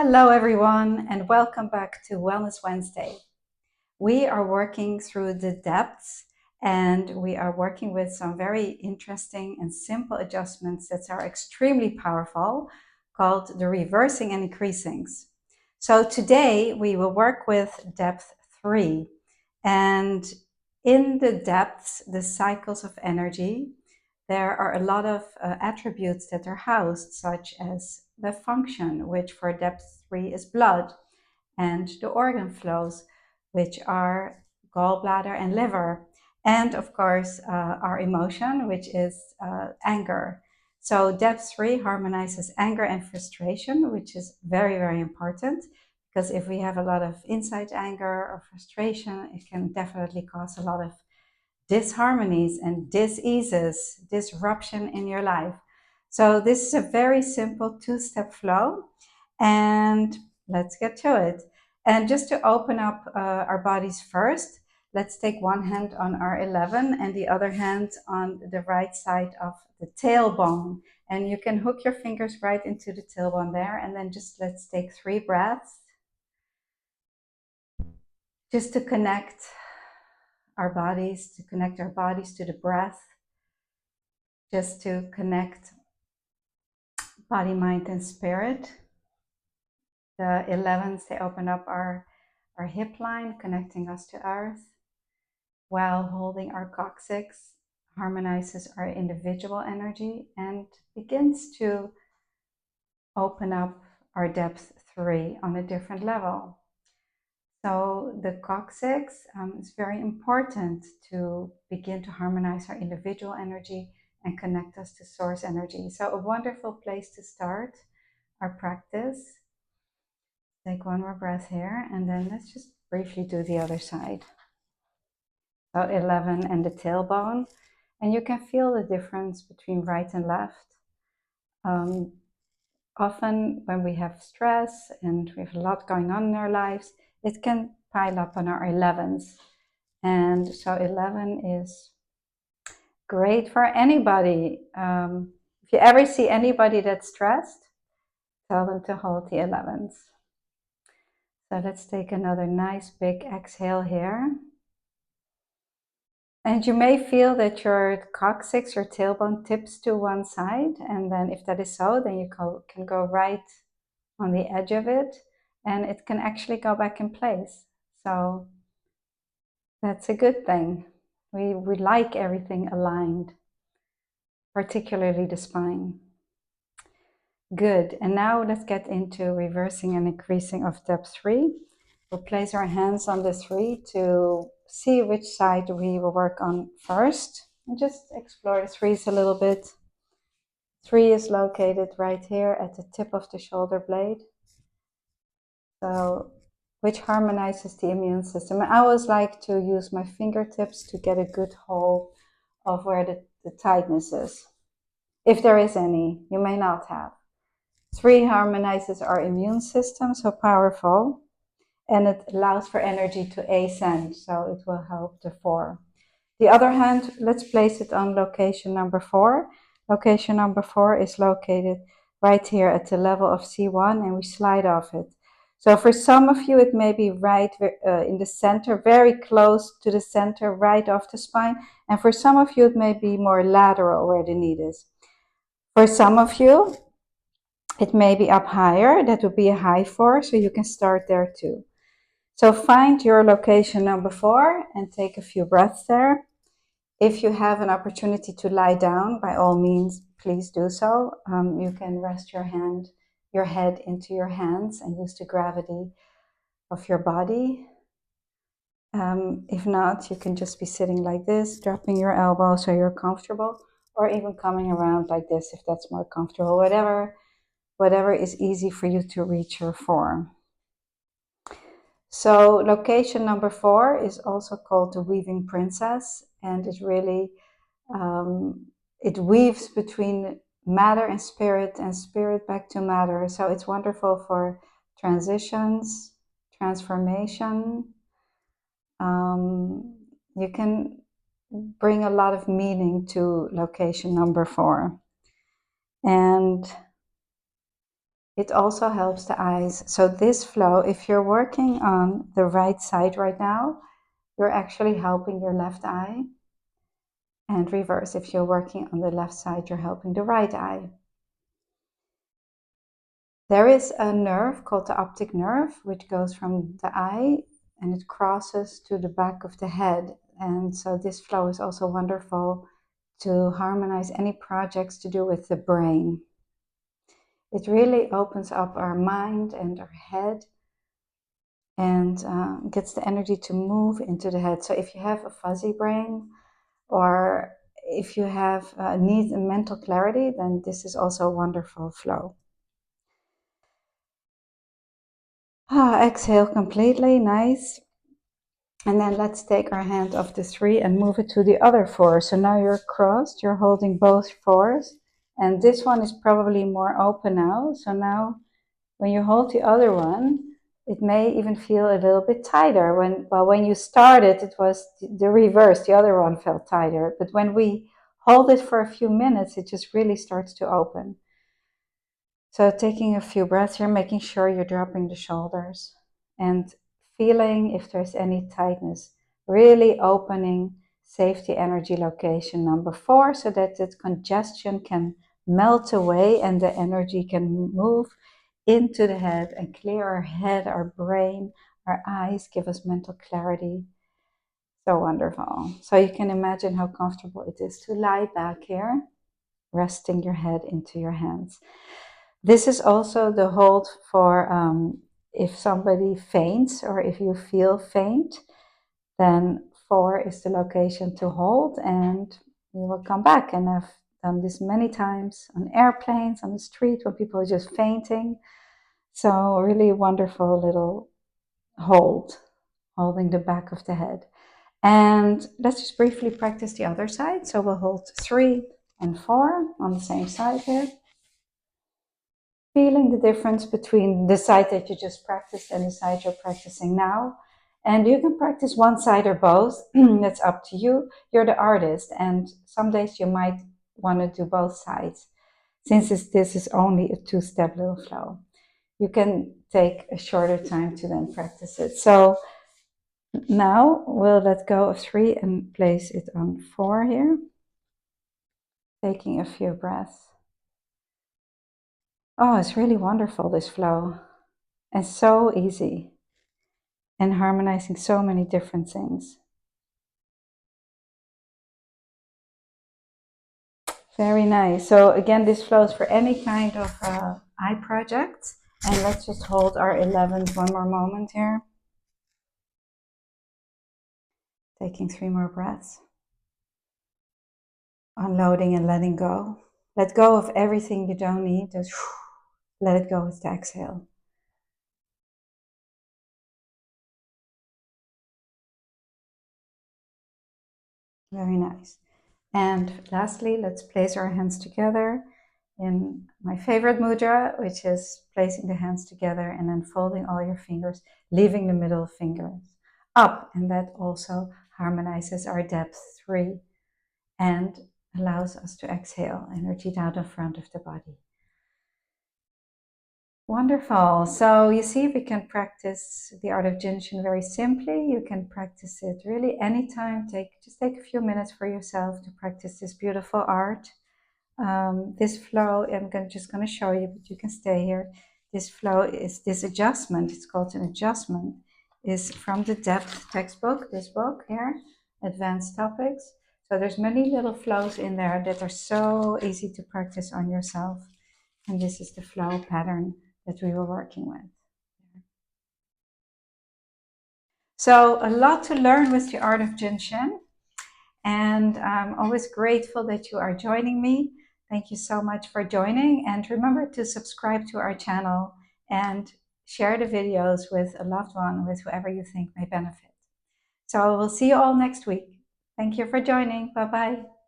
Hello, everyone, and welcome back to Wellness Wednesday. We are working through the depths and we are working with some very interesting and simple adjustments that are extremely powerful called the reversing and increasings. So today we will work with depth 3, and in the depths, the cycles of energy, there are a lot of attributes that are housed, such as the function, which for depth 3 is blood, and the organ flows, which are gallbladder and liver, and of course, our emotion, which is anger. So depth 3 harmonizes anger and frustration, which is very, very important, because if we have a lot of inside anger or frustration, it can definitely cause a lot of disharmonies and diseases, disruption in your life. So this is a very simple two-step flow, and let's get to it. And just to open up our bodies first, let's take one hand on our 11 and the other hand on the right side of the tailbone. And you can hook your fingers right into the tailbone there, and then just let's take 3 breaths just to connect our bodies, to the breath, just to connect body, mind, and spirit. The 11s, they open up our hip line, connecting us to earth, while holding our coccyx harmonizes our individual energy and begins to open up our depth 3 on a different level. So the coccyx is very important to begin to harmonize our individual energy and connect us to source energy. So a wonderful place to start our practice. Take one more breath here, and then let's just briefly do the other side. So 11 and the tailbone, and you can feel the difference between right and left. Often when we have stress and we have a lot going on in our lives, it can pile up on our 11s. And so 11 is great for anybody. If you ever see anybody that's stressed, tell them to hold the 11s. So let's take another nice big exhale here. And you may feel that your coccyx, your tailbone, tips to one side. And then if that is so, then you can go right on the edge of it, and it can actually go back in place. So that's a good thing. We like everything aligned, particularly the spine. Good. And now let's get into reversing and increasing of depth 3. We'll place our hands on the 3 to see which side we will work on first. And just explore the 3s a little bit. 3 is located right here at the tip of the shoulder blade. So, which harmonizes the immune system. And I always like to use my fingertips to get a good hold of where the tightness is. If there is any, you may not have. 3 harmonizes our immune system, so powerful. And it allows for energy to ascend, so it will help the 4. The other hand, let's place it on location number 4. Location number 4 is located right here at the level of C1, and we slide off it. So for some of you, it may be right in the center, very close to the center, right off the spine. And for some of you, it may be more lateral where the need is. For some of you, it may be up higher. That would be a high 4, so you can start there too. So find your location number 4 and take a few breaths there. If you have an opportunity to lie down, by all means, please do so. You can rest your head into your hands and use the gravity of your body. If not, you can just be sitting like this, dropping your elbow so you're comfortable, or even coming around like this if that's more comfortable. Whatever is easy for you to reach your form. So location number 4 is also called the weaving princess, and it really it weaves between matter and spirit back to matter. So it's wonderful for transitions, transformation. You can bring a lot of meaning to location number 4. And It also helps the eyes. So this flow, if you're working on the right side right now, you're actually helping your left eye. And reverse, if you're working on the left side, you're helping the right eye. There is a nerve called the optic nerve, which goes from the eye and it crosses to the back of the head. And so this flow is also wonderful to harmonize any projects to do with the brain. It really opens up our mind and our head and gets the energy to move into the head. So if you have a fuzzy brain or if you have need mental clarity, then this is also a wonderful flow. Exhale completely, nice. And then let's take our hand off the 3 and move it to the other 4. So now you're crossed, you're holding both 4s. And this one is probably more open now. So now when you hold the other one, it may even feel a little bit tighter. When you started, it was the reverse. The other one felt tighter. But when we hold it for a few minutes, it just really starts to open. So taking a few breaths here, making sure you're dropping the shoulders and feeling if there's any tightness, really opening safety energy location number 4 so that the congestion can melt away and the energy can move into the head and clear our head, our brain, our eyes, give us mental clarity. So wonderful. So you can imagine how comfortable it is to lie back here, resting your head into your hands. This is also the hold for if somebody faints or if you feel faint, then 4 is the location to hold and you will come back. And I've done this many times on airplanes, on the street when people are just fainting. So really wonderful little holding the back of the head. And let's just briefly practice the other side. So we'll hold 3 and 4 on the same side here. Feeling the difference between the side that you just practiced and the side you're practicing now. And you can practice one side or both. That's up to you. You're the artist. And some days you might want to do both sides. Since this is only a 2-step little flow, you can take a shorter time to then practice it. So now we'll let go of 3 and place it on 4 here. Taking a few breaths. Oh, it's really wonderful, this flow. And so easy. And harmonizing so many different things. Very nice. So again, this flows for any kind of eye project. And let's just hold our 11th one more moment here. Taking 3 more breaths. Unloading and letting go. Let go of everything you don't need. Just let it go with the exhale. Very nice. And lastly, let's place our hands together in my favorite mudra, which is placing the hands together and then folding all your fingers, leaving the middle fingers up. And that also harmonizes our depth 3 and allows us to exhale energy down the front of the body. Wonderful. So you see, we can practice the art of jinshin very simply. You can practice it really anytime. Just take a few minutes for yourself to practice this beautiful art. This flow, just going to show you, but you can stay here. This flow is this adjustment. It's called an adjustment. Is from the depth textbook. This book here, Advanced Topics. So there's many little flows in there that are so easy to practice on yourself. And this is the flow pattern that we were working with. So a lot to learn with the art of jinshin. And I'm always grateful that you are joining me. Thank you so much for joining. And remember to subscribe to our channel and share the videos with a loved one, with whoever you think may benefit. So we'll see you all next week. Thank you for joining. Bye-bye.